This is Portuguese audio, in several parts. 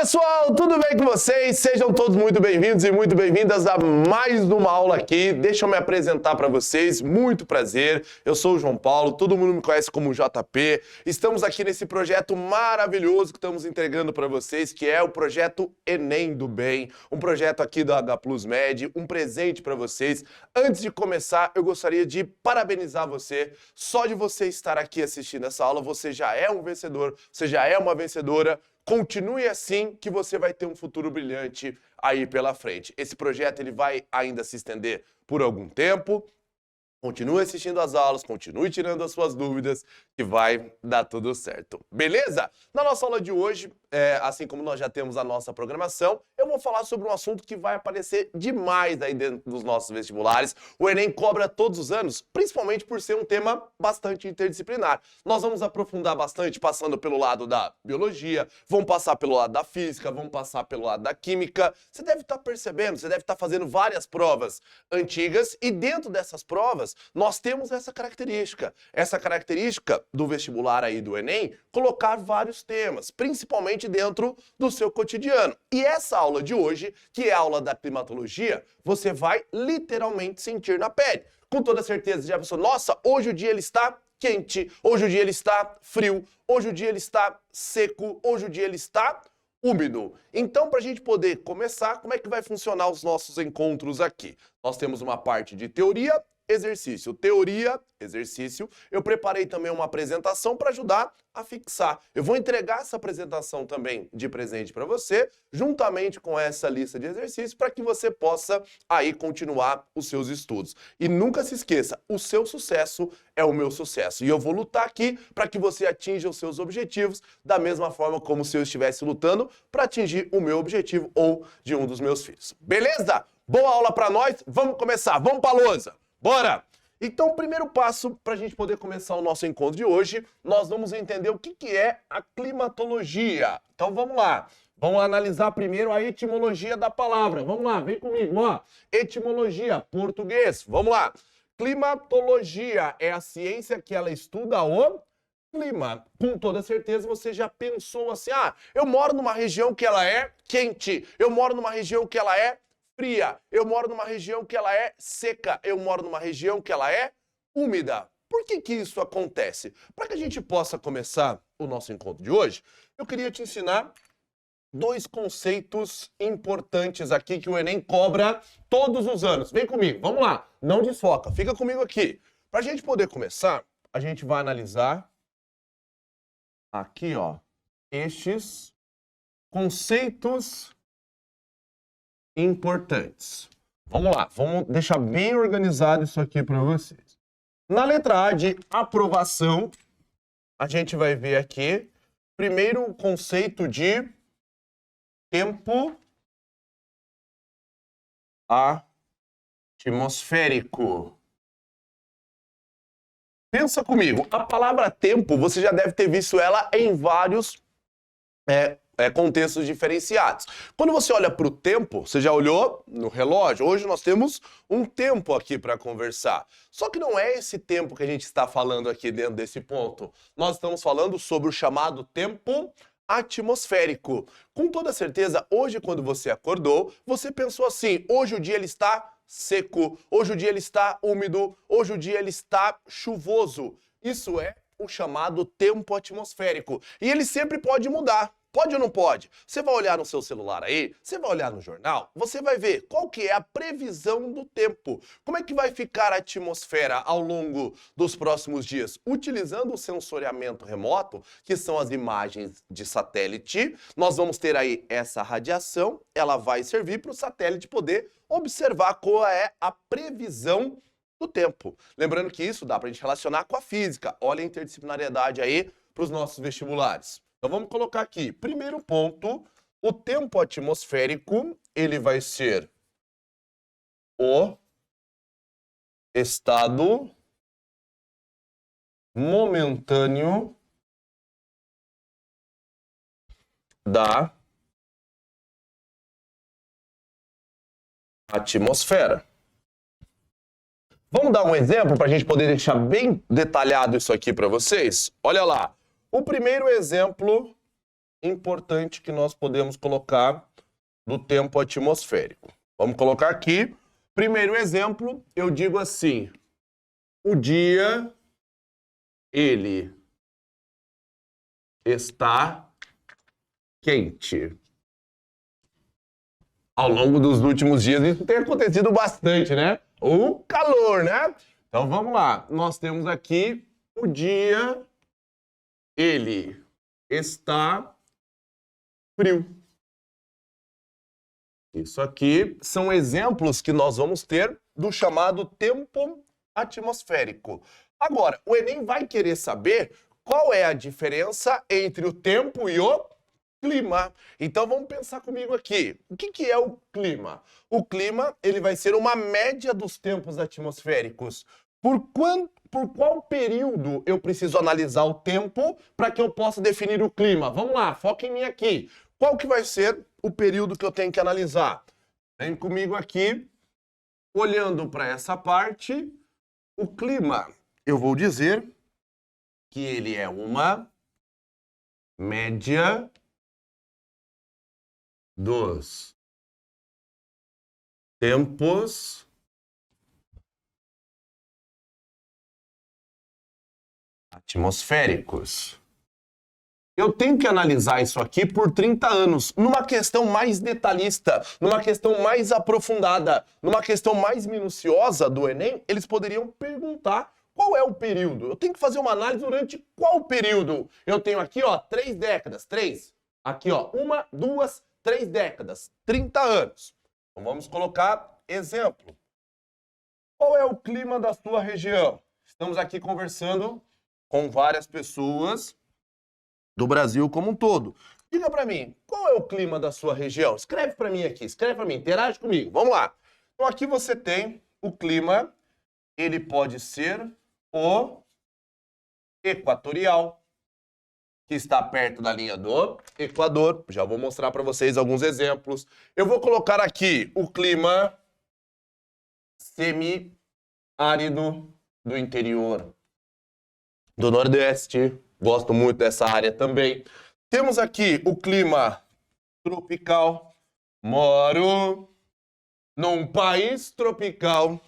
pessoal, tudo bem com vocês? Sejam todos muito bem-vindos e muito bem-vindas a mais uma aula aqui. Deixa eu me apresentar para vocês, muito prazer. Eu sou o João Paulo, todo mundo me conhece como JP. Estamos aqui nesse projeto maravilhoso que estamos entregando para vocês, que é o projeto Enem do Bem, um projeto aqui da H Plus Med, um presente para vocês. Antes de começar, eu gostaria de parabenizar você. Só de você estar aqui assistindo essa aula, você já é um vencedor, você já é uma vencedora. Continue assim que você vai ter um futuro brilhante aí pela frente. Esse projeto ele vai ainda se estender por algum tempo. Continue assistindo as aulas, continue tirando as suas dúvidas, que vai dar tudo certo. Beleza? Na nossa aula de hoje, assim como nós já temos a nossa programação, eu vou falar sobre um assunto que vai aparecer demais aí dentro dos nossos vestibulares. O Enem cobra todos os anos, principalmente por ser um tema bastante interdisciplinar. Nós vamos aprofundar bastante, passando pelo lado da biologia, vamos passar pelo lado da física, vamos passar pelo lado da química. Você deve estar percebendo, você deve estar fazendo várias provas antigas e dentro dessas provas, nós temos essa característica do vestibular aí do Enem, colocar vários temas, principalmente dentro do seu cotidiano. E essa aula de hoje, que é a aula da climatologia, você vai literalmente sentir na pele. Com toda certeza, já pensou, nossa, hoje o dia ele está quente, hoje o dia ele está frio, hoje o dia ele está seco, hoje o dia ele está úmido. Então, para a gente poder começar, como é que vai funcionar os nossos encontros aqui? Nós temos uma parte de teoria, exercício. Teoria, exercício. Eu preparei também uma apresentação para ajudar a fixar. Eu vou entregar essa apresentação também de presente para você, juntamente com essa lista de exercícios, para que você possa aí continuar os seus estudos. E nunca se esqueça, o seu sucesso é o meu sucesso. E eu vou lutar aqui para que você atinja os seus objetivos da mesma forma como se eu estivesse lutando para atingir o meu objetivo ou de um dos meus filhos. Beleza? Boa aula para nós. Vamos começar. Vamos para a lousa. Bora! Então, o primeiro passo para a gente poder começar o nosso encontro de hoje, nós vamos entender o que é a climatologia. Então, vamos lá. Vamos analisar primeiro a etimologia da palavra. Vamos lá, vem comigo, ó. Etimologia, português. Vamos lá. Climatologia é a ciência que ela estuda o clima. Com toda certeza você já pensou assim, eu moro numa região que ela é quente, eu moro numa região que ela é fria, eu moro numa região que ela é seca, eu moro numa região que ela é úmida. Por que isso acontece? Para que a gente possa começar o nosso encontro de hoje, eu queria te ensinar dois conceitos importantes aqui que o Enem cobra todos os anos. Vem comigo, vamos lá, não desfoca, fica comigo aqui. Para a gente poder começar, a gente vai analisar aqui, ó, estes conceitos importantes. Vamos lá, vamos deixar bem organizado isso aqui para vocês. Na letra A de aprovação, a gente vai ver aqui, primeiro o conceito de tempo atmosférico. Pensa comigo, a palavra tempo, você já deve ter visto ela em vários contextos diferenciados. Quando você olha para o tempo, você já olhou no relógio? Hoje nós temos um tempo aqui para conversar. Só que não é esse tempo que a gente está falando aqui dentro desse ponto. Nós estamos falando sobre o chamado tempo atmosférico. Com toda certeza, hoje quando você acordou, você pensou assim, hoje o dia ele está seco, hoje o dia ele está úmido, hoje o dia ele está chuvoso. Isso é o chamado tempo atmosférico. E ele sempre pode mudar. Pode ou não pode? Você vai olhar no seu celular aí, você vai olhar no jornal, você vai ver qual que é a previsão do tempo. Como é que vai ficar a atmosfera ao longo dos próximos dias? Utilizando o sensoriamento remoto, que são as imagens de satélite, nós vamos ter aí essa radiação, ela vai servir para o satélite poder observar qual é a previsão do tempo. Lembrando que isso dá para a gente relacionar com a física. Olha a interdisciplinariedade aí para os nossos vestibulares. Então vamos colocar aqui, primeiro ponto, o tempo atmosférico, ele vai ser o estado momentâneo da atmosfera. Vamos dar um exemplo para a gente poder deixar bem detalhado isso aqui para vocês? Olha lá. O primeiro exemplo importante que nós podemos colocar do tempo atmosférico. Vamos colocar aqui. Primeiro exemplo, eu digo assim: o dia, ele está quente. Ao longo dos últimos dias isso tem acontecido bastante, né? O calor, né? Então vamos lá. Nós temos aqui o dia, ele está frio. Isso aqui são exemplos que nós vamos ter do chamado tempo atmosférico. Agora, o Enem vai querer saber qual é a diferença entre o tempo e o clima. Então vamos pensar comigo aqui. O que é o clima? O clima, ele vai ser uma média dos tempos atmosféricos. Por qual período eu preciso analisar o tempo para que eu possa definir o clima? Vamos lá, foca em mim aqui. Qual que vai ser o período que eu tenho que analisar? Vem comigo aqui, olhando para essa parte, o clima, eu vou dizer que ele é uma média dos tempos atmosféricos. Eu tenho que analisar isso aqui por 30 anos, numa questão mais detalhista, numa questão mais aprofundada, numa questão mais minuciosa do Enem, eles poderiam perguntar qual é o período. Eu tenho que fazer uma análise durante qual período? Eu tenho aqui, ó, 3 décadas, 3. Aqui, ó, 1, 2, 3 décadas, 30 anos. Então vamos colocar exemplo. Qual é o clima da sua região? Estamos aqui conversando com várias pessoas do Brasil como um todo. Diga para mim, qual é o clima da sua região? Escreve para mim aqui, escreve para mim, interage comigo. Vamos lá. Então aqui você tem o clima, ele pode ser o equatorial, que está perto da linha do Equador. Já vou mostrar para vocês alguns exemplos. Eu vou colocar aqui o clima semi-árido do interior do Nordeste. Gosto muito dessa área também. Temos aqui o clima tropical. Moro num país tropical,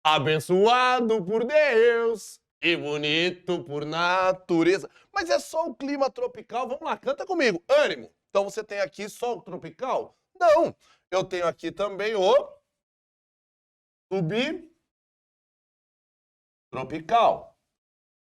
abençoado por Deus e bonito por natureza. Mas é só o clima tropical? Vamos lá, canta comigo. Ânimo. Então você tem aqui só o tropical? Não. Eu tenho aqui também o subtropical.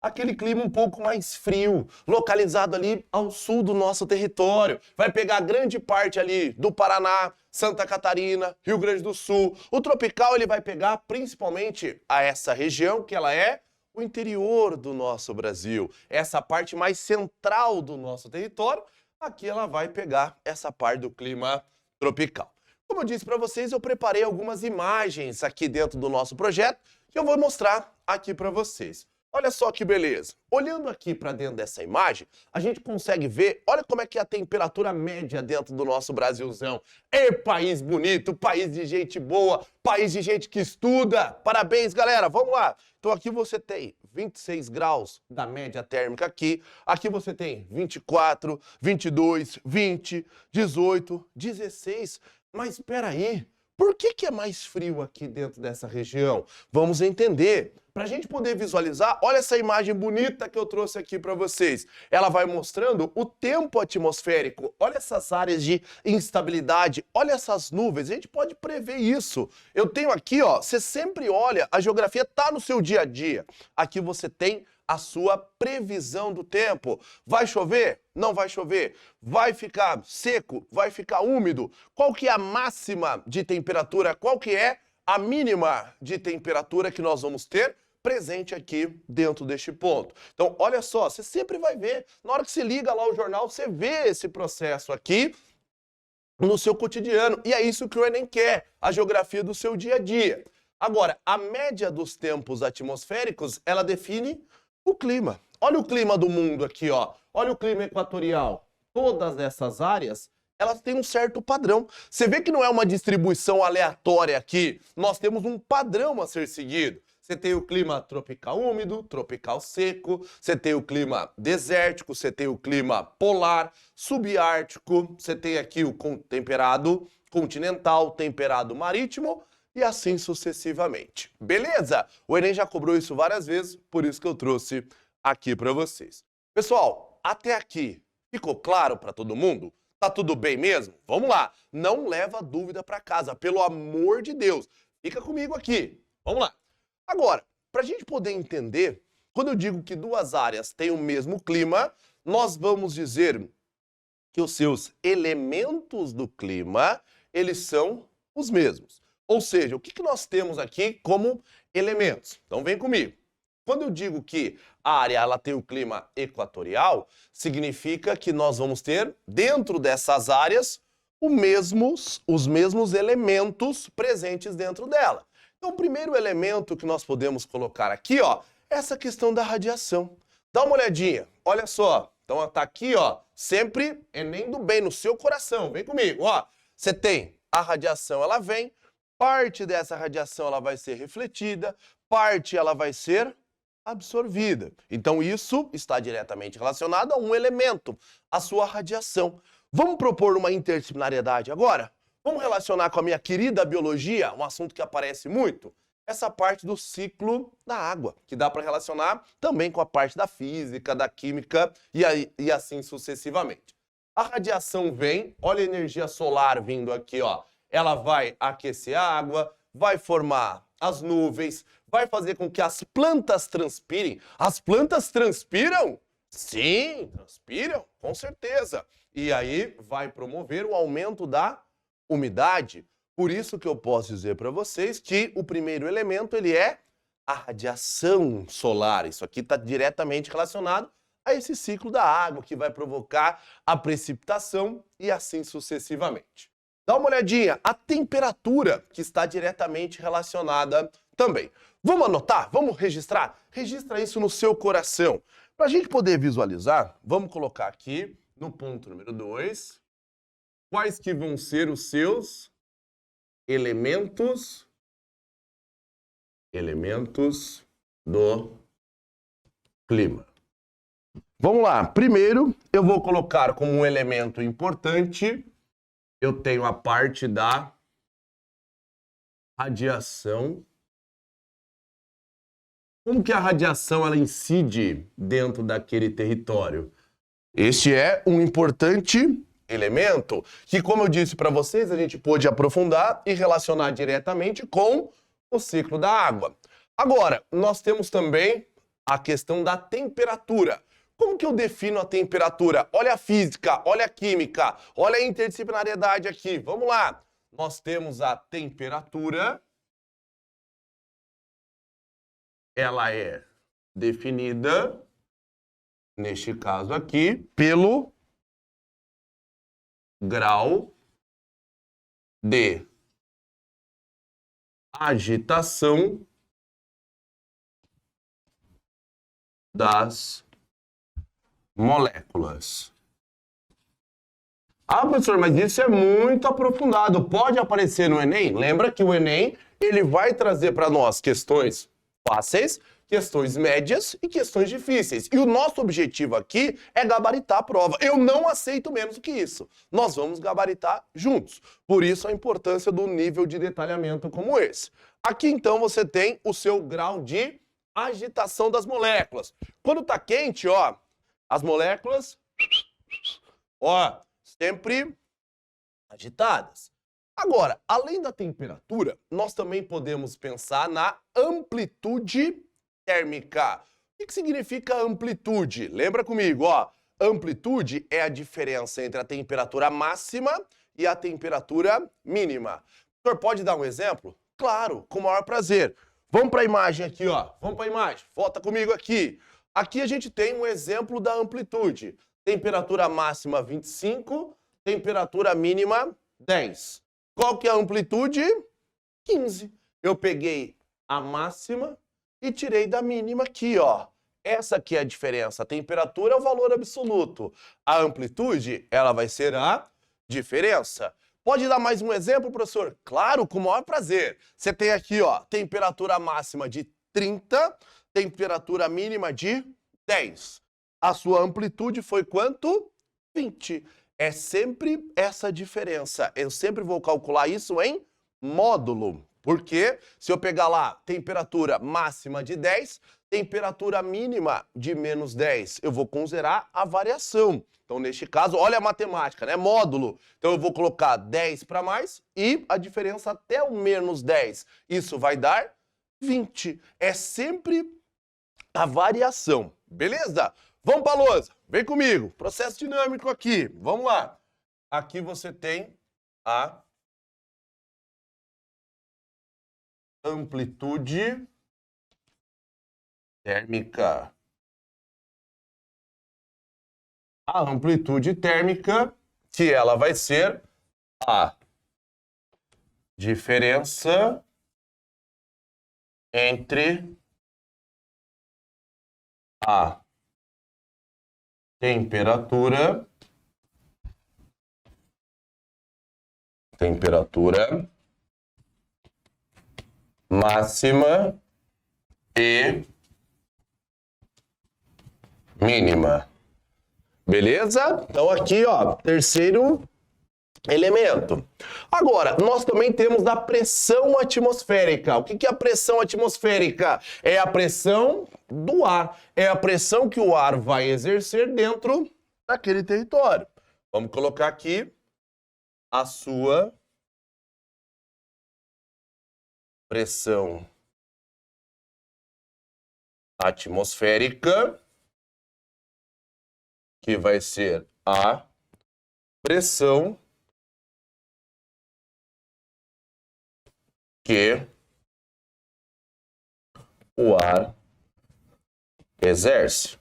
Aquele clima um pouco mais frio, localizado ali ao sul do nosso território. Vai pegar grande parte ali do Paraná, Santa Catarina, Rio Grande do Sul. O tropical ele vai pegar principalmente a essa região, que ela é o interior do nosso Brasil. Essa parte mais central do nosso território, aqui ela vai pegar essa parte do clima tropical. Como eu disse para vocês, eu preparei algumas imagens aqui dentro do nosso projeto que eu vou mostrar aqui para vocês. Olha só que beleza. Olhando aqui para dentro dessa imagem, a gente consegue ver, olha como é que é a temperatura média dentro do nosso Brasilzão. É país bonito, país de gente boa, país de gente que estuda. Parabéns, galera. Vamos lá. Então aqui você tem 26 graus da média térmica aqui. Aqui você tem 24, 22, 20, 18, 16. Mas espera aí. Por que é mais frio aqui dentro dessa região? Vamos entender. Para a gente poder visualizar, olha essa imagem bonita que eu trouxe aqui para vocês. Ela vai mostrando o tempo atmosférico. Olha essas áreas de instabilidade, olha essas nuvens. A gente pode prever isso. Eu tenho aqui, ó, você sempre olha, a geografia está no seu dia a dia. Aqui você tem a sua previsão do tempo. Vai chover? Não vai chover. Vai ficar seco? Vai ficar úmido? Qual que é a máxima de temperatura? Qual que é a mínima de temperatura que nós vamos ter presente aqui dentro deste ponto? Então, olha só, você sempre vai ver. Na hora que você liga lá o jornal, você vê esse processo aqui no seu cotidiano. E é isso que o Enem quer, a geografia do seu dia a dia. Agora, a média dos tempos atmosféricos, ela define o clima. Olha o clima do mundo aqui, ó. Olha o clima equatorial. Todas essas áreas, elas têm um certo padrão. Você vê que não é uma distribuição aleatória aqui. Nós temos um padrão a ser seguido. Você tem o clima tropical úmido, tropical seco, você tem o clima desértico, você tem o clima polar, subártico, você tem aqui o temperado continental, temperado marítimo e assim sucessivamente. Beleza? O Enem já cobrou isso várias vezes, por isso que eu trouxe aqui para vocês. Pessoal, até aqui ficou claro para todo mundo? Tá tudo bem mesmo? Vamos lá, não leva dúvida para casa, pelo amor de Deus. Fica comigo aqui. Vamos lá. Agora, para a gente poder entender, quando eu digo que duas áreas têm o mesmo clima, nós vamos dizer que os seus elementos do clima, eles são os mesmos. Ou seja, o que nós temos aqui como elementos? Então vem comigo. Quando eu digo que a área ela tem o clima equatorial, significa que nós vamos ter, dentro dessas áreas, os mesmos elementos presentes dentro dela. Então, o primeiro elemento que nós podemos colocar aqui, ó, é essa questão da radiação. Dá uma olhadinha, olha só. Então, tá aqui, ó, sempre Enem do bem no seu coração. Vem comigo, ó. Você tem a radiação, ela vem, parte dessa radiação ela vai ser refletida, parte ela vai ser absorvida. Então, isso está diretamente relacionado a um elemento, a sua radiação. Vamos propor uma interdisciplinariedade agora? Vamos relacionar com a minha querida biologia, um assunto que aparece muito? Essa parte do ciclo da água, que dá para relacionar também com a parte da física, da química e assim sucessivamente. A radiação vem, olha a energia solar vindo aqui, ó. Ela vai aquecer a água, vai formar as nuvens, vai fazer com que as plantas transpirem. As plantas transpiram? Sim, transpiram, com certeza. E aí vai promover o aumento da umidade. Por isso que eu posso dizer para vocês que o primeiro elemento ele é a radiação solar. Isso aqui está diretamente relacionado a esse ciclo da água que vai provocar a precipitação e assim sucessivamente. Dá uma olhadinha, a temperatura que está diretamente relacionada também. Vamos anotar? Vamos registrar? Registra isso no seu coração. Para a gente poder visualizar, vamos colocar aqui no ponto número 2, quais que vão ser os seus elementos do clima. Vamos lá. Primeiro, eu vou colocar como um elemento importante, eu tenho a parte da radiação. Como que a radiação ela incide dentro daquele território? Este é um importante elemento que, como eu disse para vocês, a gente pôde aprofundar e relacionar diretamente com o ciclo da água. Agora, nós temos também a questão da temperatura. Como que eu defino a temperatura? Olha a física, olha a química, olha a interdisciplinariedade aqui. Vamos lá. Nós temos a temperatura. Ela é definida, neste caso aqui, pelo grau de agitação das moléculas. Ah, professor, mas isso é muito aprofundado. Pode aparecer no Enem? Lembra que o Enem ele vai trazer para nós questões fáceis, questões médias e questões difíceis. E o nosso objetivo aqui é gabaritar a prova. Eu não aceito menos do que isso. Nós vamos gabaritar juntos. Por isso a importância do nível de detalhamento como esse. Aqui então você tem o seu grau de agitação das moléculas. Quando está quente, ó, as moléculas, ó, sempre agitadas. Agora, além da temperatura, nós também podemos pensar na amplitude térmica. O que significa amplitude? Lembra comigo, ó. Amplitude é a diferença entre a temperatura máxima e a temperatura mínima. O senhor pode dar um exemplo? Claro, com o maior prazer. Vamos para a imagem aqui, ó. Vamos para a imagem. Volta comigo aqui. Aqui a gente tem um exemplo da amplitude. Temperatura máxima 25, temperatura mínima 10. Qual que é a amplitude? 15. Eu peguei a máxima e tirei da mínima aqui, ó. Essa aqui é a diferença. A temperatura é o valor absoluto. A amplitude, ela vai ser a diferença. Pode dar mais um exemplo, professor? Claro, com o maior prazer. Você tem aqui, ó, temperatura máxima de 30, temperatura mínima de 10. A sua amplitude foi quanto? 20. É sempre essa diferença. Eu sempre vou calcular isso em módulo. Porque se eu pegar lá temperatura máxima de 10, temperatura mínima de menos 10, eu vou considerar a variação. Então, neste caso, olha a matemática, né? Módulo. Então, eu vou colocar 10 para mais e a diferença até o menos 10. Isso vai dar 20. É sempre a variação. Beleza? Vamos para a lousa. Vem comigo. Processo dinâmico aqui. Vamos lá. Aqui você tem a amplitude térmica. A amplitude térmica, que ela vai ser a diferença entre a temperatura máxima e mínima. Beleza? Então aqui, ó, terceiro elemento. Agora, nós também temos a pressão atmosférica. O que é a pressão atmosférica? É a pressão do ar. É a pressão que o ar vai exercer dentro daquele território. Vamos colocar aqui a sua pressão atmosférica, que vai ser a pressão que o ar exerce.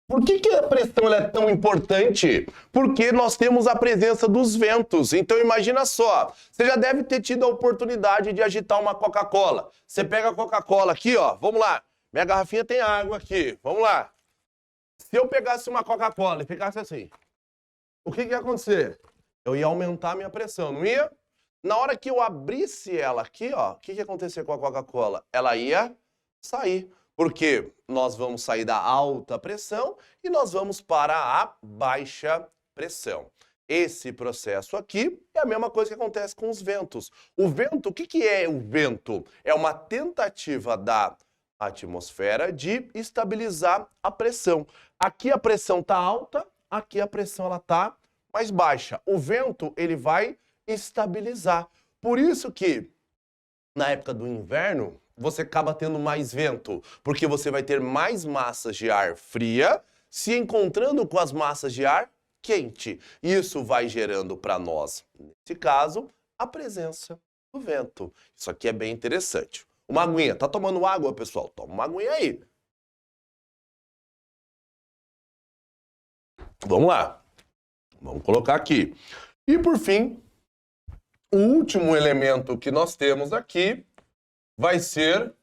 Por que a pressão ela é tão importante? Porque nós temos a presença dos ventos. Então imagina só, você já deve ter tido a oportunidade de agitar uma Coca-Cola. Você pega a Coca-Cola aqui, ó, vamos lá. Minha garrafinha tem água aqui, vamos lá. Se eu pegasse uma Coca-Cola e ficasse assim, o que ia acontecer? Eu ia aumentar a minha pressão, não ia? Na hora que eu abrisse ela aqui, ó, o que ia acontecer com a Coca-Cola? Ela ia sair. Porque nós vamos sair da alta pressão e nós vamos para a baixa pressão. Esse processo aqui é a mesma coisa que acontece com os ventos. O vento, o que é o vento? É uma tentativa da atmosfera de estabilizar a pressão. Aqui a pressão está alta, aqui a pressão está mais baixa. O vento ele vai estabilizar. Por isso que na época do inverno, você acaba tendo mais vento, porque você vai ter mais massas de ar fria se encontrando com as massas de ar quente. Isso vai gerando para nós, nesse caso, a presença do vento. Isso aqui é bem interessante. Uma aguinha. Tá tomando água, pessoal? Toma uma aguinha aí. Vamos lá. Vamos colocar aqui. E por fim, o último elemento que nós temos aqui vai ser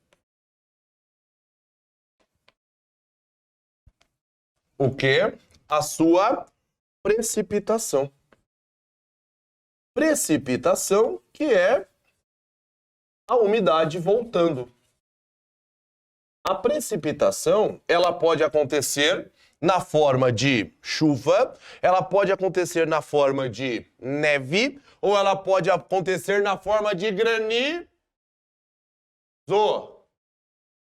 o quê? A sua precipitação. Precipitação, que é a umidade voltando. A precipitação, ela pode acontecer na forma de chuva, ela pode acontecer na forma de neve, ou ela pode acontecer na forma de granizo. Pelo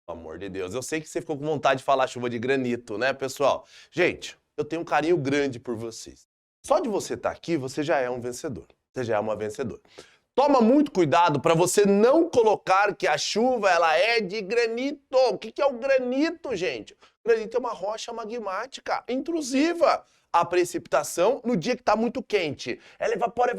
amor de Deus, eu sei que você ficou com vontade de falar chuva de granito, né, pessoal? Gente, eu tenho um carinho grande por vocês. Só de você estar aqui, você já é um vencedor. Você já é uma vencedora. Toma muito cuidado para você não colocar que a chuva ela é de granito. O que é o granito, gente? O granito é uma rocha magmática intrusiva. A precipitação, no dia que está muito quente, ela evapora,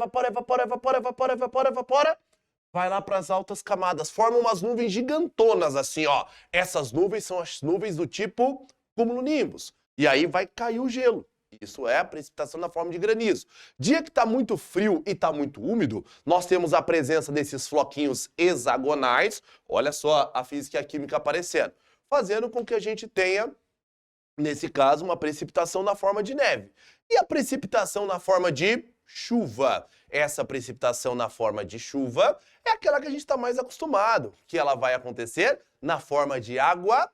vai lá para as altas camadas, forma umas nuvens gigantonas assim, ó. Essas nuvens são as nuvens do tipo cumulonimbus. E aí vai cair o gelo. Isso é a precipitação na forma de granizo. Dia que está muito frio e está muito úmido, nós temos a presença desses floquinhos hexagonais. Olha só a física e a química aparecendo. Fazendo com que a gente tenha, nesse caso, uma precipitação na forma de neve. E a precipitação na forma de chuva. Essa precipitação na forma de chuva é aquela que a gente está mais acostumado, que ela vai acontecer na forma de água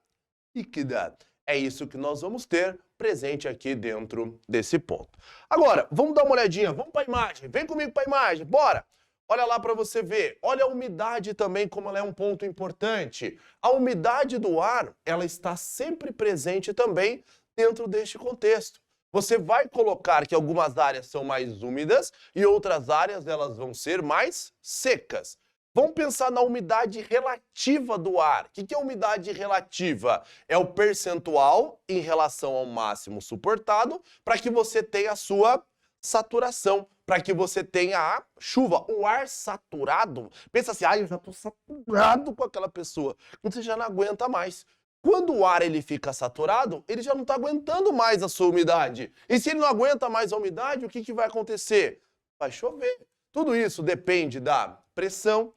líquida. É isso que nós vamos ter presente aqui dentro desse ponto. Agora, vamos dar uma olhadinha, vamos para a imagem, vem comigo para a imagem, bora! Olha lá para você ver, olha a umidade também, como ela é um ponto importante. A umidade do ar, ela está sempre presente também dentro deste contexto. Você vai colocar que algumas áreas são mais úmidas e outras áreas elas vão ser mais secas. Vamos pensar na umidade relativa do ar. O que é umidade relativa? É o percentual em relação ao máximo suportado para que você tenha a sua saturação, para que você tenha a chuva. O ar saturado, pensa assim, eu já estou saturado com aquela pessoa. Você já não aguenta mais. Quando o ar ele fica saturado, ele já não está aguentando mais a sua umidade. E se ele não aguenta mais a umidade, o que vai acontecer? Vai chover. Tudo isso depende da pressão,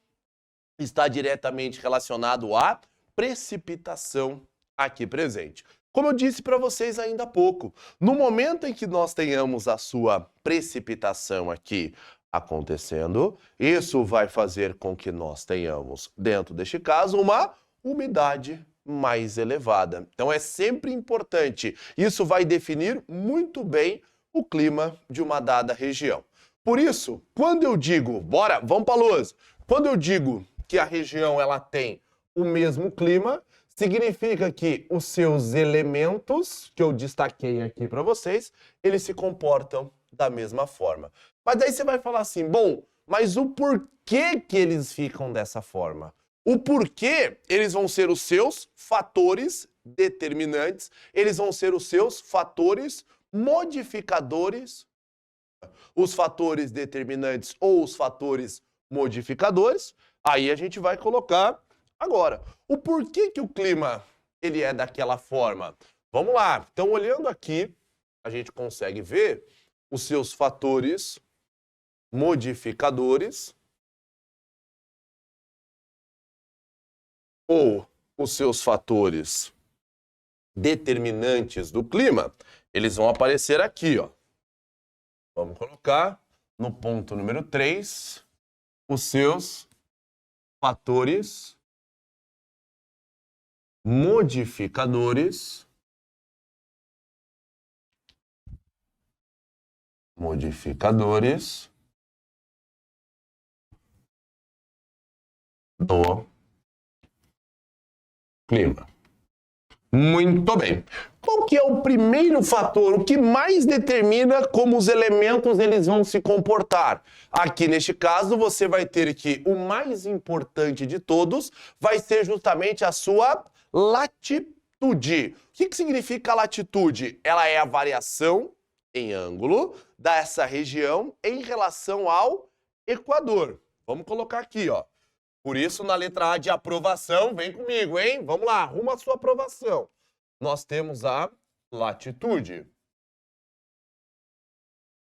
está diretamente relacionado à precipitação aqui presente. Como eu disse para vocês ainda há pouco, no momento em que nós tenhamos a sua precipitação aqui acontecendo, isso vai fazer com que nós tenhamos, dentro deste caso, uma umidade mais elevada. Então é sempre importante. Isso vai definir muito bem o clima de uma dada região. Por isso, quando eu digo, bora, vamos para a luz. Quando eu digo que a região ela tem o mesmo clima, significa que os seus elementos, que eu destaquei aqui para vocês, eles se comportam da mesma forma. Mas daí você vai falar assim, bom, mas o porquê que eles ficam dessa forma? O porquê eles vão ser os seus fatores determinantes, eles vão ser os seus fatores modificadores, os fatores determinantes ou os fatores modificadores, aí a gente vai colocar agora. O porquê que o clima ele é daquela forma? Vamos lá. Então, olhando aqui, a gente consegue ver os seus fatores modificadores ou os seus fatores determinantes do clima, eles vão aparecer aqui, ó. Vamos colocar no ponto número 3 os seus fatores modificadores do clima. Muito bem. Qual que é o primeiro fator, o que mais determina como os elementos eles vão se comportar? Aqui neste caso, você vai ter que o mais importante de todos vai ser justamente a sua latitude. O que significa latitude? Ela é a variação em ângulo dessa região em relação ao Equador. Vamos colocar aqui, ó. Por isso, na letra A de aprovação, vem comigo, hein? Vamos lá, arruma a sua aprovação. Nós temos a latitude.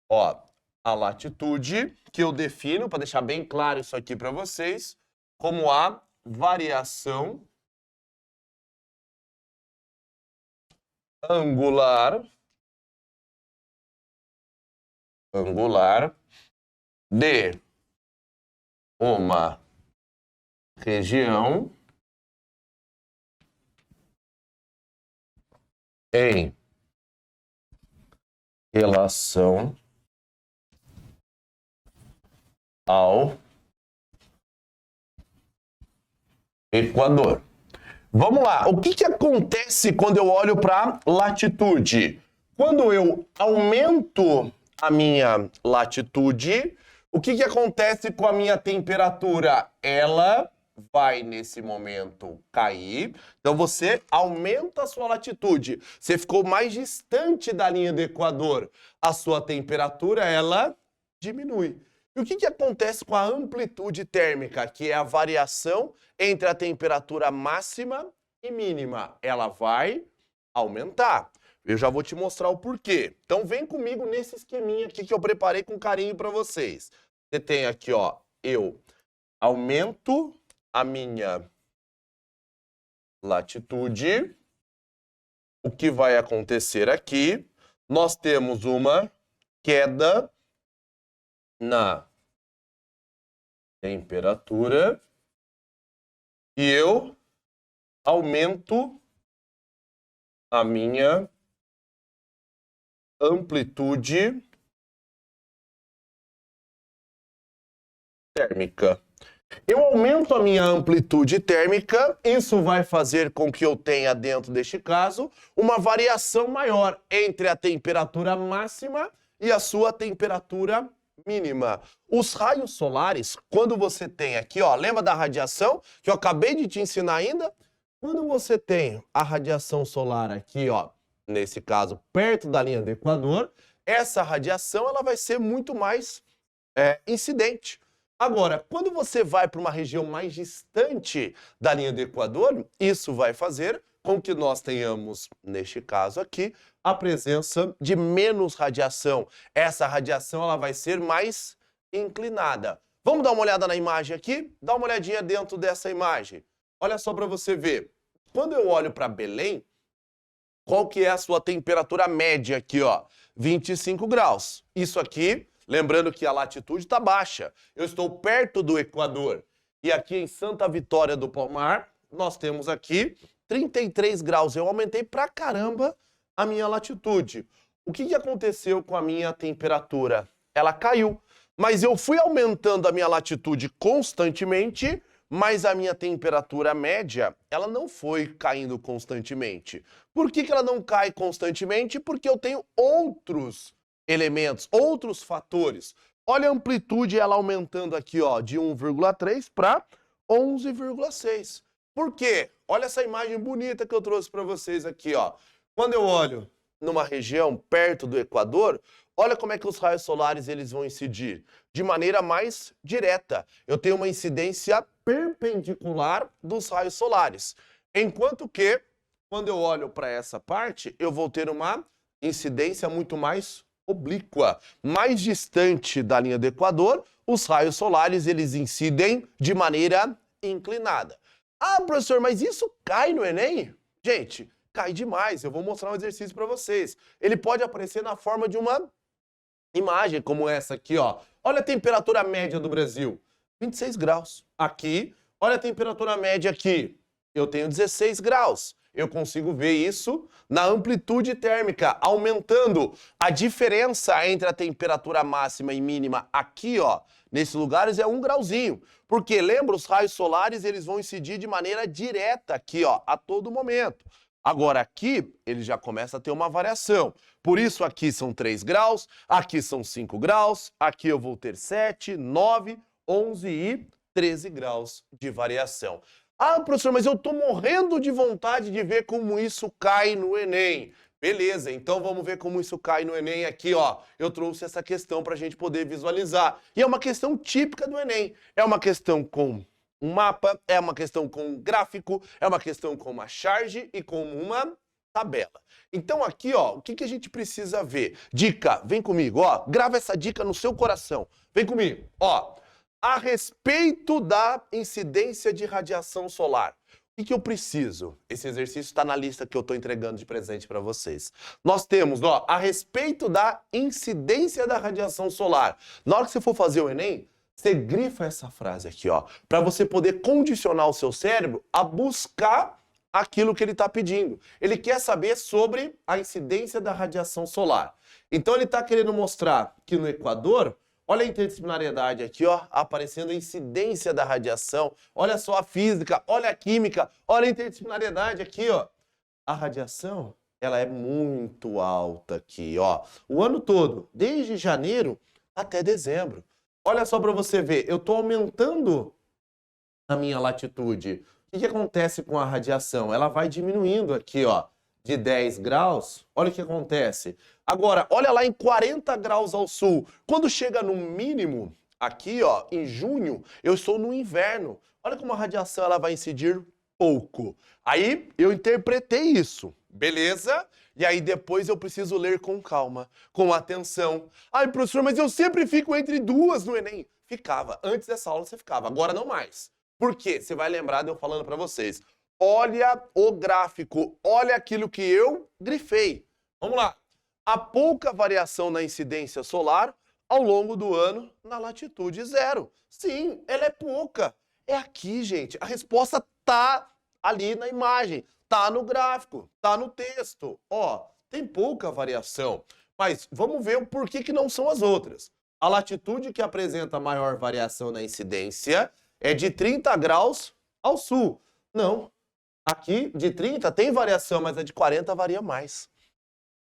Ó, a latitude que eu defino, para deixar bem claro isso aqui para vocês, como a variação angular de uma região em relação ao Equador. Vamos lá, o que acontece quando eu olho para latitude? Quando eu aumento a minha latitude, o que acontece com a minha temperatura? Ela vai, nesse momento, cair. Então, você aumenta a sua latitude. Você ficou mais distante da linha do Equador. A sua temperatura, ela diminui. E o que acontece com a amplitude térmica, que é a variação entre a temperatura máxima e mínima? Ela vai aumentar. Eu já vou te mostrar o porquê. Então, vem comigo nesse esqueminha aqui que eu preparei com carinho para vocês. Você tem aqui, ó, eu aumento a minha latitude. O que vai acontecer aqui? Nós temos uma queda na temperatura e eu aumento a minha amplitude térmica. Eu aumento a minha amplitude térmica, isso vai fazer com que eu tenha, dentro deste caso, uma variação maior entre a temperatura máxima e a sua temperatura mínima. Os raios solares, quando você tem aqui, ó, lembra da radiação que eu acabei de te ensinar ainda? Quando você tem a radiação solar aqui, ó, nesse caso, perto da linha do Equador, essa radiação ela vai ser muito mais incidente. Agora, quando você vai para uma região mais distante da linha do Equador, isso vai fazer com que nós tenhamos, neste caso aqui, a presença de menos radiação. Essa radiação ela vai ser mais inclinada. Vamos dar uma olhada na imagem aqui? Dá uma olhadinha dentro dessa imagem. Olha só para você ver. Quando eu olho para Belém, qual que é a sua temperatura média aqui, ó? 25 graus. Isso aqui, lembrando que a latitude está baixa. Eu estou perto do Equador. E aqui em Santa Vitória do Palmar, nós temos aqui 33 graus. Eu aumentei pra caramba a minha latitude. O que aconteceu com a minha temperatura? Ela caiu. Mas eu fui aumentando a minha latitude constantemente, mas a minha temperatura média, ela não foi caindo constantemente. Por que ela não cai constantemente? Porque eu tenho outros elementos, outros fatores. Olha a amplitude, ela aumentando aqui, ó, de 1,3 para 11,6. Por quê? Olha essa imagem bonita que eu trouxe para vocês aqui, ó. Quando eu olho numa região perto do Equador, olha como é que os raios solares eles vão incidir. De maneira mais direta. Eu tenho uma incidência perpendicular dos raios solares. Enquanto que, quando eu olho para essa parte, eu vou ter uma incidência muito mais oblíqua. Mais distante da linha do Equador, os raios solares eles incidem de maneira inclinada. Ah, professor, mas isso cai no Enem? Gente, cai demais. Eu vou mostrar um exercício para vocês. Ele pode aparecer na forma de uma imagem como essa aqui, ó. Olha a temperatura média do Brasil, 26 graus. Aqui, olha a temperatura média aqui. Eu tenho 16 graus. Eu consigo ver isso na amplitude térmica, aumentando a diferença entre a temperatura máxima e mínima aqui, ó, nesses lugares é 1 grauzinho. Porque, lembra, os raios solares, eles vão incidir de maneira direta aqui, ó, a todo momento. Agora aqui, ele já começa a ter uma variação. Por isso aqui são 3 graus, aqui são 5 graus, aqui eu vou ter 7, 9, 11 e 13 graus de variação. Ah, professor, mas eu estou morrendo de vontade de ver como isso cai no Enem. Beleza, então vamos ver como isso cai no Enem aqui, ó. Eu trouxe essa questão para a gente poder visualizar. E é uma questão típica do Enem. É uma questão com um mapa, é uma questão com um gráfico, é uma questão com uma charge e com uma tabela. Então aqui, ó, o que a gente precisa ver? Dica, vem comigo, ó. Grava essa dica no seu coração. Vem comigo, ó. A respeito da incidência de radiação solar, o que eu preciso? Esse exercício está na lista que eu estou entregando de presente para vocês. Nós temos, ó, a respeito da incidência da radiação solar. Na hora que você for fazer o Enem, você grifa essa frase aqui, ó, para você poder condicionar o seu cérebro a buscar aquilo que ele está pedindo. Ele quer saber sobre a incidência da radiação solar. Então ele está querendo mostrar que no Equador, olha a interdisciplinariedade aqui, ó, aparecendo a incidência da radiação. Olha só a física, olha a química, olha a interdisciplinariedade aqui, ó. A radiação, ela é muito alta aqui, ó. O ano todo, desde janeiro até dezembro. Olha só para você ver, eu estou aumentando a minha latitude. O que acontece com a radiação? Ela vai diminuindo aqui, ó, de 10 graus. Olha o que acontece. Agora, olha lá em 40 graus ao sul. Quando chega no mínimo, aqui, ó, em junho, eu estou no inverno. Olha como a radiação ela vai incidir pouco. Aí eu interpretei isso, beleza? E aí depois eu preciso ler com calma, com atenção. Ai, professor, mas eu sempre fico entre duas no Enem. Ficava. Antes dessa aula você ficava, agora não mais. Por quê? Você vai lembrar de eu falando para vocês. Olha o gráfico, olha aquilo que eu grifei. Vamos lá. A pouca variação na incidência solar ao longo do ano na latitude 0. Sim, ela é pouca. É aqui, gente. A resposta tá ali na imagem, tá no gráfico, tá no texto. Ó, tem pouca variação. Mas vamos ver o porquê que não são as outras. A latitude que apresenta maior variação na incidência é de 30 graus ao sul. Não, aqui de 30 tem variação, mas a de 40 varia mais.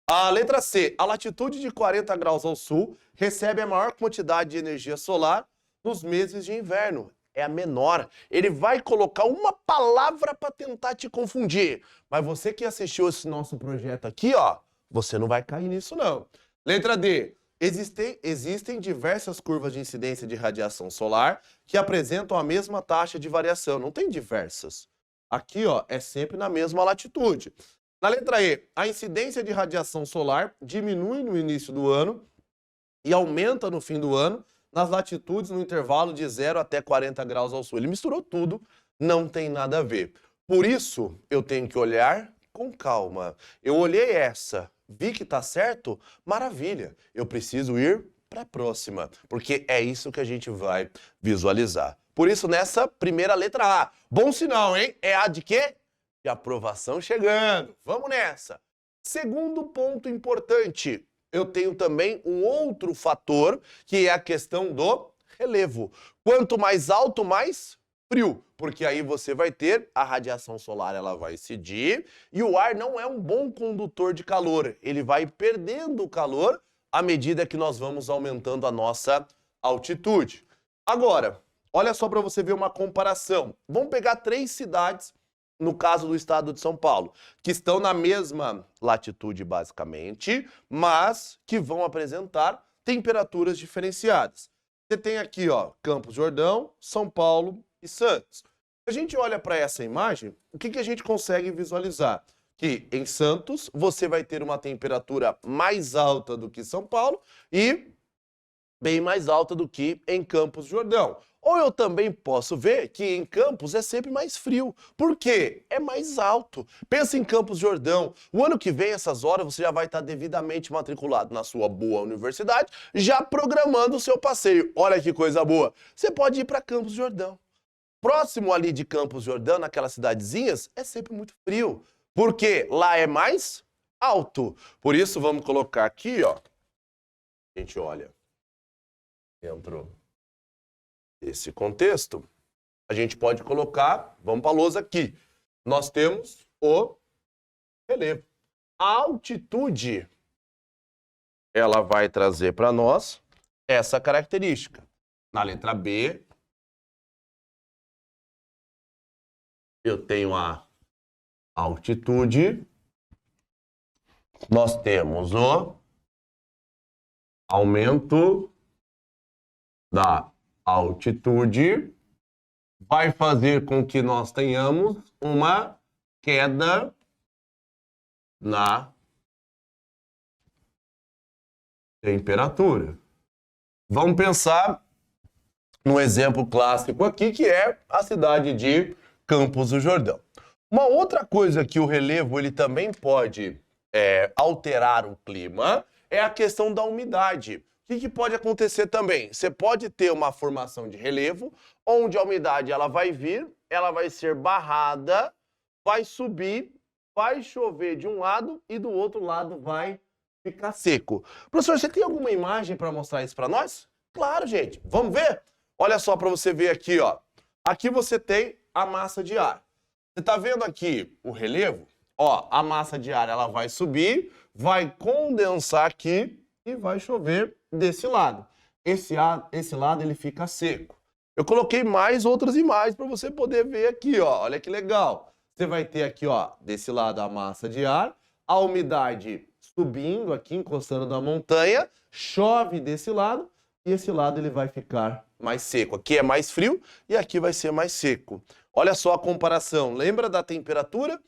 A letra C, a latitude de 40 graus ao sul recebe a maior quantidade de energia solar nos meses de inverno. É a menor. Ele vai colocar uma palavra para tentar te confundir. Mas você que assistiu esse nosso projeto aqui, ó, você não vai cair nisso não. Letra D, existem diversas curvas de incidência de radiação solar que apresentam a mesma taxa de variação. Não tem diversas. Aqui, ó, é sempre na mesma latitude. Na letra E, a incidência de radiação solar diminui no início do ano e aumenta no fim do ano nas latitudes no intervalo de 0 até 40 graus ao sul. Ele misturou tudo, não tem nada a ver. Por isso, eu tenho que olhar com calma. Eu olhei essa, vi que tá certo? Maravilha. Eu preciso ir para a próxima, porque é isso que a gente vai visualizar. Por isso, nessa primeira letra A. Bom sinal, hein? É a de quê? De aprovação chegando. Vamos nessa. Segundo ponto importante, eu tenho também um outro fator, que é a questão do relevo. Quanto mais alto, mais frio, porque aí você vai ter a radiação solar, ela vai incidir, e o ar não é um bom condutor de calor. Ele vai perdendo o calor à medida que nós vamos aumentando a nossa altitude. Agora, olha só para você ver uma comparação. Vamos pegar 3 cidades, no caso do estado de São Paulo, que estão na mesma latitude basicamente, mas que vão apresentar temperaturas diferenciadas. Você tem aqui, ó, Campos do Jordão, São Paulo e Santos. Se a gente olha para essa imagem, o que a gente consegue visualizar? Que em Santos você vai ter uma temperatura mais alta do que São Paulo e bem mais alta do que em Campos do Jordão. Ou eu também posso ver que em Campos é sempre mais frio. Por quê? É mais alto. Pensa em Campos do Jordão. O ano que vem, essas horas, você já vai estar devidamente matriculado na sua boa universidade, já programando o seu passeio. Olha que coisa boa. Você pode ir para Campos do Jordão. Próximo ali de Campos do Jordão, naquelas cidadezinhas, é sempre muito frio. Porque lá é mais alto. Por isso, vamos colocar aqui, ó. A gente olha dentro desse contexto, a gente pode colocar, vamos para a lousa aqui, nós temos o relevo. A altitude, ela vai trazer para nós essa característica. Na letra B, eu tenho a altitude, nós temos o aumento da altitude, vai fazer com que nós tenhamos uma queda na temperatura. Vamos pensar no exemplo clássico aqui, que é a cidade de Campos do Jordão. Uma outra coisa que o relevo ele também pode alterar o clima é a questão da umidade. O que pode acontecer também? Você pode ter uma formação de relevo, onde a umidade ela vai vir, ela vai ser barrada, vai subir, vai chover de um lado e do outro lado vai ficar seco. Professor, você tem alguma imagem para mostrar isso para nós? Claro, gente. Vamos ver? Olha só para você ver aqui, ó. Aqui você tem a massa de ar. Você está vendo aqui o relevo? Ó, a massa de ar ela vai subir, vai condensar aqui e vai chover desse lado. Esse lado ele fica seco. Eu coloquei mais outras imagens para você poder ver aqui, ó. Olha que legal. Você vai ter aqui, ó, desse lado a massa de ar, a umidade subindo aqui, encostando na montanha, chove desse lado e esse lado ele vai ficar mais seco. Aqui é mais frio e aqui vai ser mais seco. Olha só a comparação. Lembra da temperatura?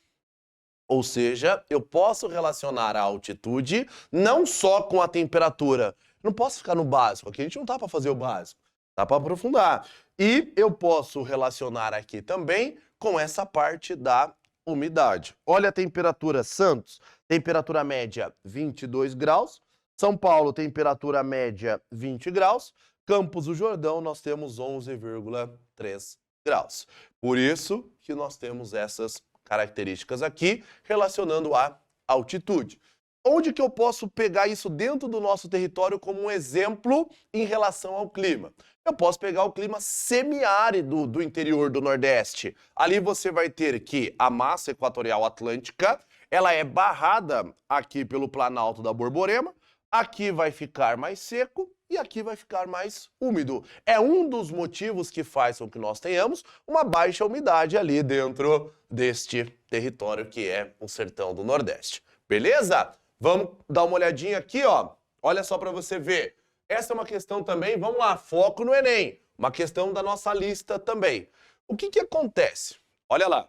Ou seja, eu posso relacionar a altitude não só com a temperatura. Não posso ficar no básico, aqui a gente não tá para fazer o básico, tá para aprofundar. E eu posso relacionar aqui também com essa parte da umidade. Olha a temperatura Santos, temperatura média 22 graus, São Paulo, temperatura média 20 graus. Campos do Jordão, nós temos 11,3 graus. Por isso que nós temos essas características aqui, relacionando a altitude. Onde que eu posso pegar isso dentro do nosso território como um exemplo em relação ao clima? Eu posso pegar o clima semiárido do interior do Nordeste. Ali você vai ter que a massa equatorial atlântica, ela é barrada aqui pelo Planalto da Borborema, aqui vai ficar mais seco e aqui vai ficar mais úmido. É um dos motivos que faz com que nós tenhamos uma baixa umidade ali dentro deste território que é o sertão do Nordeste. Beleza? Vamos dar uma olhadinha aqui, ó. Olha só para você ver. Essa é uma questão também, vamos lá, foco no Enem. Uma questão da nossa lista também. O que acontece? Olha lá.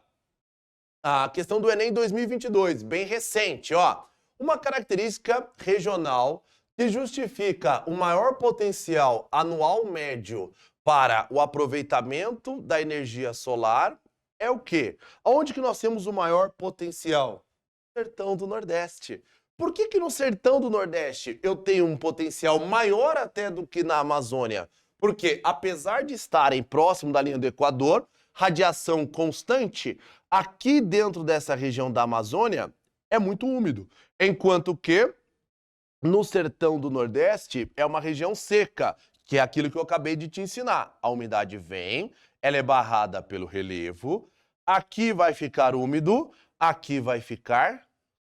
A questão do Enem 2022, bem recente, ó. Uma característica regional que justifica o maior potencial anual médio para o aproveitamento da energia solar é o quê? Onde que nós temos o maior potencial? Sertão do Nordeste. Por que no sertão do Nordeste eu tenho um potencial maior até do que na Amazônia? Porque apesar de estarem próximo da linha do Equador, radiação constante, aqui dentro dessa região da Amazônia é muito úmido. Enquanto que no sertão do Nordeste é uma região seca, que é aquilo que eu acabei de te ensinar. A umidade vem, ela é barrada pelo relevo, aqui vai ficar úmido, aqui vai ficar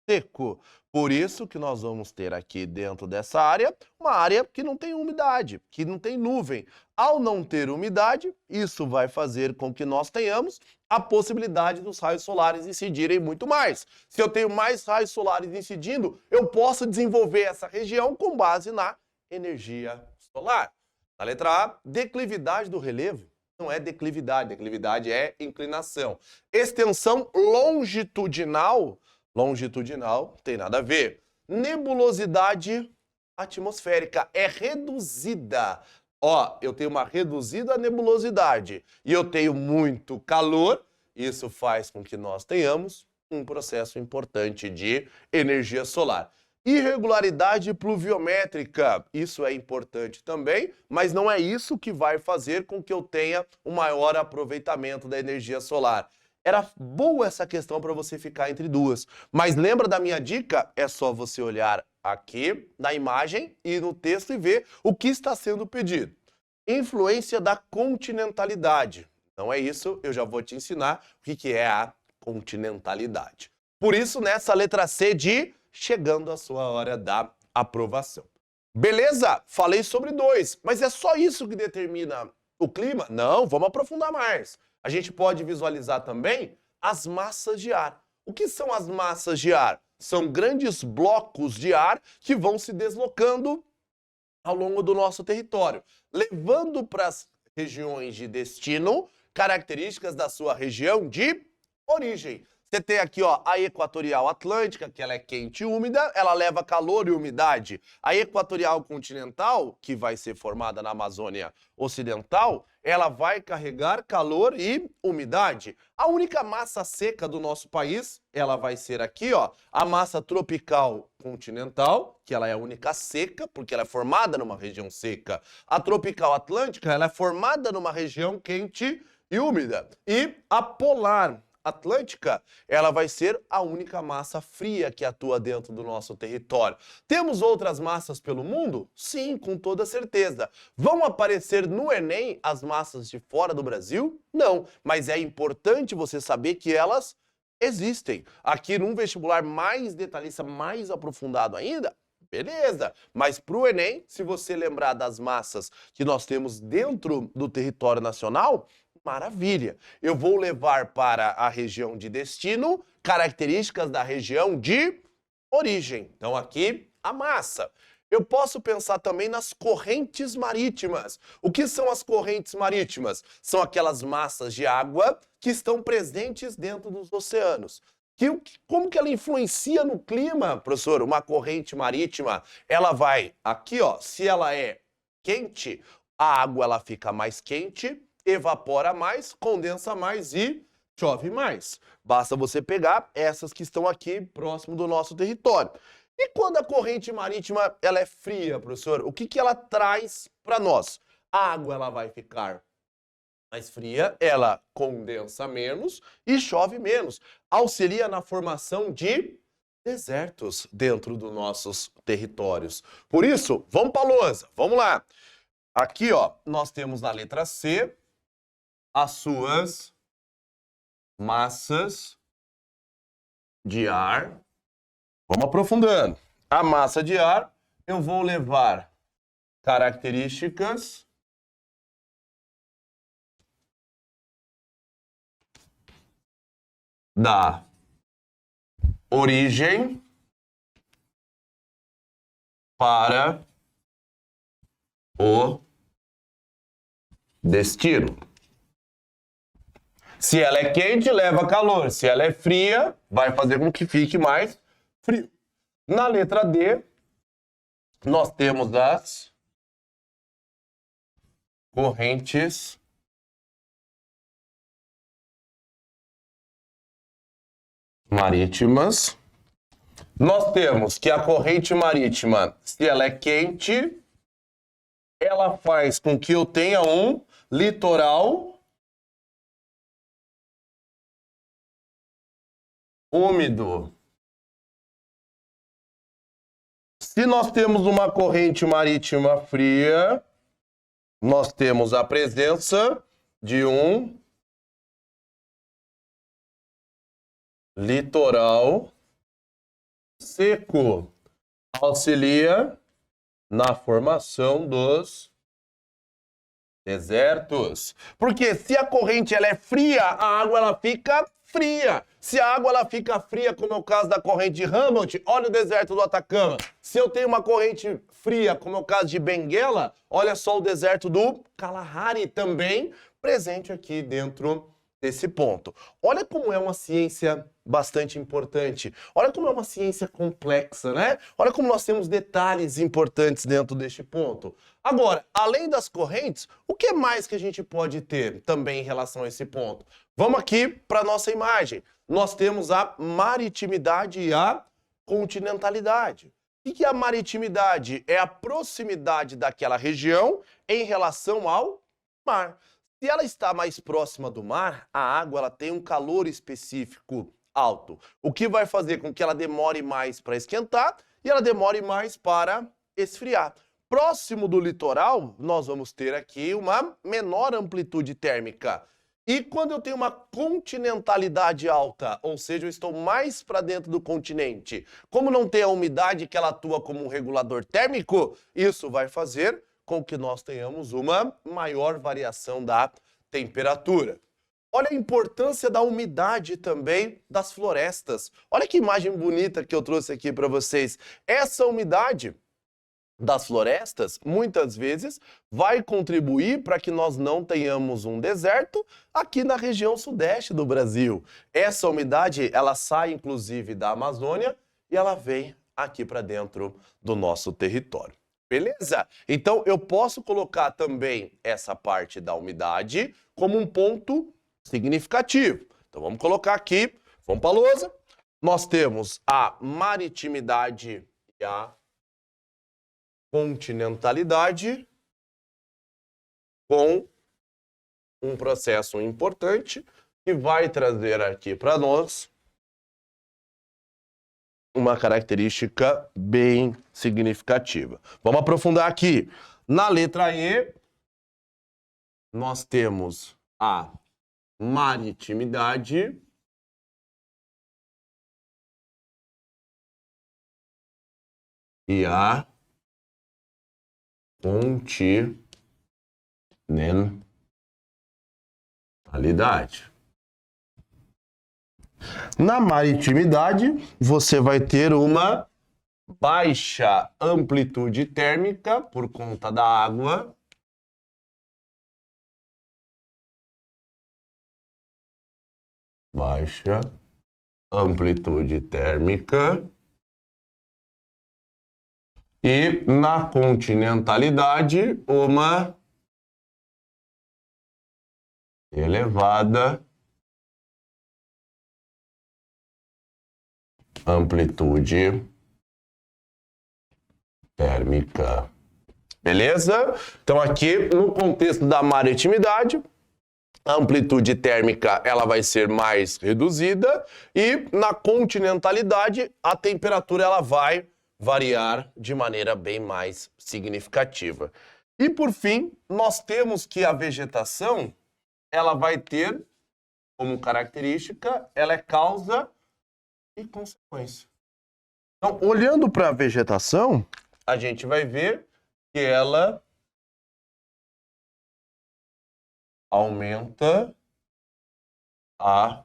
seco. Por isso que nós vamos ter aqui dentro dessa área, uma área que não tem umidade, que não tem nuvem. Ao não ter umidade, isso vai fazer com que nós tenhamos a possibilidade dos raios solares incidirem muito mais. Se eu tenho mais raios solares incidindo, eu posso desenvolver essa região com base na energia solar. Na letra A, declividade do relevo. Não é declividade, declividade é inclinação. Extensão longitudinal tem nada a ver. Nebulosidade atmosférica é reduzida. Ó, eu tenho uma reduzida nebulosidade e eu tenho muito calor. Isso faz com que nós tenhamos um processo importante de energia solar. Irregularidade pluviométrica, isso é importante também, mas não é isso que vai fazer com que eu tenha um maior aproveitamento da energia solar. Era boa essa questão para você ficar entre duas. Mas lembra da minha dica? É só você olhar aqui na imagem e no texto e ver o que está sendo pedido. Influência da continentalidade. Não é isso, eu já vou te ensinar o que é a continentalidade. Por isso, nessa letra C de chegando a sua hora da aprovação. Beleza? Falei sobre 2, mas é só isso que determina o clima? Não, vamos aprofundar mais. A gente pode visualizar também as massas de ar. O que são as massas de ar? São grandes blocos de ar que vão se deslocando ao longo do nosso território, levando para as regiões de destino características da sua região de origem. Você tem aqui, ó, a equatorial atlântica, que ela é quente e úmida, ela leva calor e umidade. A equatorial continental, que vai ser formada na Amazônia Ocidental, ela vai carregar calor e umidade. A única massa seca do nosso país, ela vai ser aqui, ó, a massa tropical continental, que ela é a única seca, porque ela é formada numa região seca. A tropical atlântica, ela é formada numa região quente e úmida. E a polar atlântica, ela vai ser a única massa fria que atua dentro do nosso território. Temos outras massas pelo mundo? Sim, com toda certeza. Vão aparecer no Enem as massas de fora do Brasil? Não, mas é importante você saber que elas existem. Aqui num vestibular mais detalhista, mais aprofundado ainda, beleza, mas para o Enem, se você lembrar das massas que nós temos dentro do território nacional, maravilha. Eu vou levar para a região de destino características da região de origem. Então aqui, a massa. Eu posso pensar também nas correntes marítimas. O que são as correntes marítimas? São aquelas massas de água que estão presentes dentro dos oceanos. Como que ela influencia no clima, professor? Uma corrente marítima, ela vai aqui, ó, se ela é quente, a água ela fica mais quente, evapora mais, condensa mais e chove mais. Basta você pegar essas que estão aqui próximo do nosso território. E quando a corrente marítima ela é fria, professor, o que que ela traz para nós? A água ela vai ficar mais fria, ela condensa menos e chove menos. Auxilia na formação de desertos dentro dos nossos territórios. Por isso, vamos para a lousa, vamos lá. Aqui, ó, nós temos na letra C as suas massas de ar. Vamos aprofundando. A massa de ar, eu vou levar características da origem para o destino. Se ela é quente, leva calor. Se ela é fria, vai fazer com que fique mais frio. Na letra D, nós temos as correntes marítimas. Nós temos que a corrente marítima, se ela é quente, ela faz com que eu tenha um litoral úmido. Se nós temos uma corrente marítima fria, nós temos a presença de um litoral seco. Auxilia na formação dos desertos. Porque se a corrente ela é fria, a água ela fica fria. Se a água ela fica fria, como é o caso da corrente de Humboldt, olha o deserto do Atacama. Se eu tenho uma corrente fria, como é o caso de Benguela, olha só o deserto do Kalahari também presente aqui dentro desse ponto. Olha como é uma ciência bastante importante. Olha como é uma ciência complexa, né? Olha como nós temos detalhes importantes dentro deste ponto. Agora, além das correntes, o que mais que a gente pode ter também em relação a esse ponto? Vamos aqui para a nossa imagem. Nós temos a maritimidade e a continentalidade. O que é a maritimidade? É a proximidade daquela região em relação ao mar. Se ela está mais próxima do mar, a água ela tem um calor específico alto, o que vai fazer com que ela demore mais para esquentar e ela demore mais para esfriar. Próximo do litoral, nós vamos ter aqui uma menor amplitude térmica. E quando eu tenho uma continentalidade alta, ou seja, eu estou mais para dentro do continente, como não tem a umidade que ela atua como um regulador térmico, isso vai fazer com que nós tenhamos uma maior variação da temperatura. Olha a importância da umidade também das florestas. Olha que imagem bonita que eu trouxe aqui para vocês. Essa umidade das florestas, muitas vezes, vai contribuir para que nós não tenhamos um deserto aqui na região sudeste do Brasil. Essa umidade, ela sai inclusive da Amazônia e ela vem aqui para dentro do nosso território. Beleza? Então, eu posso colocar também essa parte da umidade como um ponto significativo. Então, vamos colocar aqui, vamos para a lousa. Nós temos a maritimidade e a continentalidade com um processo importante que vai trazer aqui para nós uma característica bem significativa. Vamos aprofundar aqui. Na letra E, nós temos a maritimidade e a continentalidade. Na maritimidade, você vai ter uma baixa amplitude térmica por conta da água. Baixa amplitude térmica. E na continentalidade, uma elevada amplitude térmica. Beleza? Então aqui, no contexto da maritimidade, a amplitude térmica ela vai ser mais reduzida e na continentalidade a temperatura ela vai variar de maneira bem mais significativa. E por fim, nós temos que a vegetação ela vai ter como característica, ela é causa e consequência. Então, olhando para a vegetação, a gente vai ver que ela aumenta a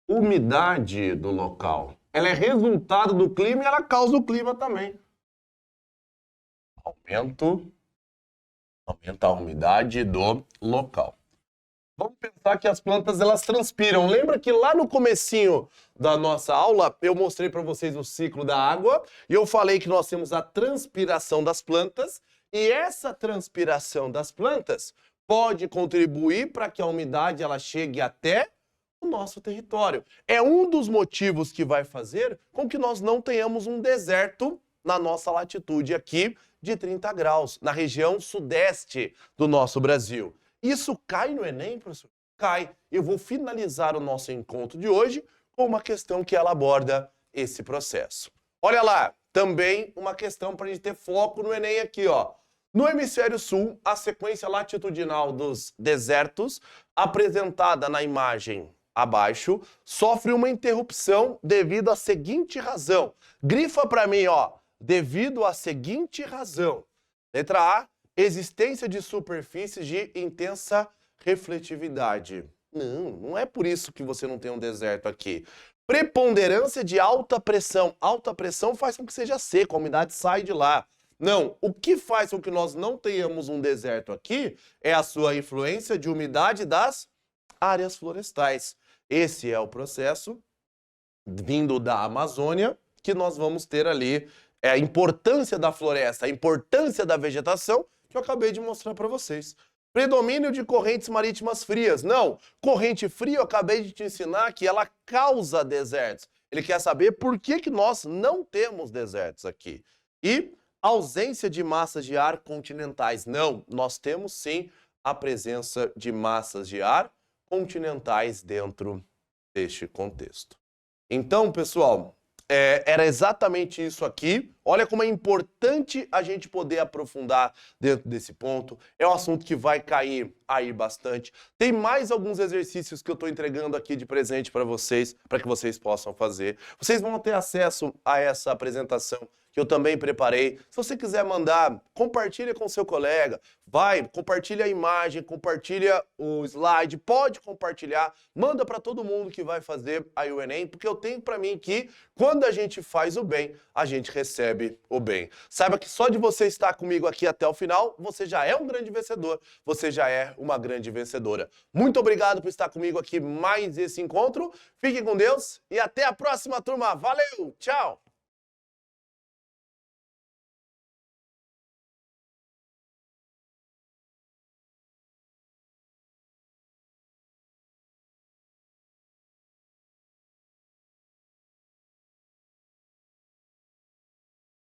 umidade do local. Ela é resultado do clima e ela causa o clima também. Aumenta a umidade do local. Vamos pensar que as plantas elas transpiram. Lembra que lá no comecinho da nossa aula eu mostrei para vocês o ciclo da água e eu falei que nós temos a transpiração das plantas e essa transpiração das plantas pode contribuir para que a umidade ela chegue até o nosso território. É um dos motivos que vai fazer com que nós não tenhamos um deserto na nossa latitude aqui de 30 graus, na região sudeste do nosso Brasil. Isso cai no Enem, professor? Cai. Eu vou finalizar o nosso encontro de hoje com uma questão que ela aborda esse processo. Olha lá, também uma questão para a gente ter foco no Enem aqui, ó. No hemisfério sul, a sequência latitudinal dos desertos, apresentada na imagem abaixo, sofre uma interrupção devido à seguinte razão. Grifa para mim, ó, devido à seguinte razão. Letra A, existência de superfícies de intensa refletividade. Não é por isso que você não tem um deserto aqui. Preponderância de alta pressão. Alta pressão faz com que seja seco, a umidade sai de lá. Não, o que faz com que nós não tenhamos um deserto aqui é a sua influência de umidade das áreas florestais. Esse é o processo vindo da Amazônia que nós vamos ter ali. É a importância da floresta, a importância da vegetação que eu acabei de mostrar para vocês. Predomínio de correntes marítimas frias. Não, corrente fria eu acabei de te ensinar que ela causa desertos. Ele quer saber por que nós não temos desertos aqui. E ausência de massas de ar continentais. Não, nós temos sim a presença de massas de ar continentais dentro deste contexto. Então, pessoal, era exatamente isso aqui. Olha como é importante a gente poder aprofundar dentro desse ponto. É um assunto que vai cair aí bastante. Tem mais alguns exercícios que eu estou entregando aqui de presente para vocês, para que vocês possam fazer. Vocês vão ter acesso a essa apresentação que eu também preparei. Se você quiser mandar, compartilha com seu colega. Vai, compartilha a imagem, compartilha o slide, pode compartilhar, manda para todo mundo que vai fazer aí o Enem, porque eu tenho para mim que quando a gente faz o bem, a gente recebe o bem. Saiba que só de você estar comigo aqui até o final, você já é um grande vencedor, você já é uma grande vencedora. Muito obrigado por estar comigo aqui mais esse encontro. Fiquem com Deus e até a próxima, turma. Valeu, tchau!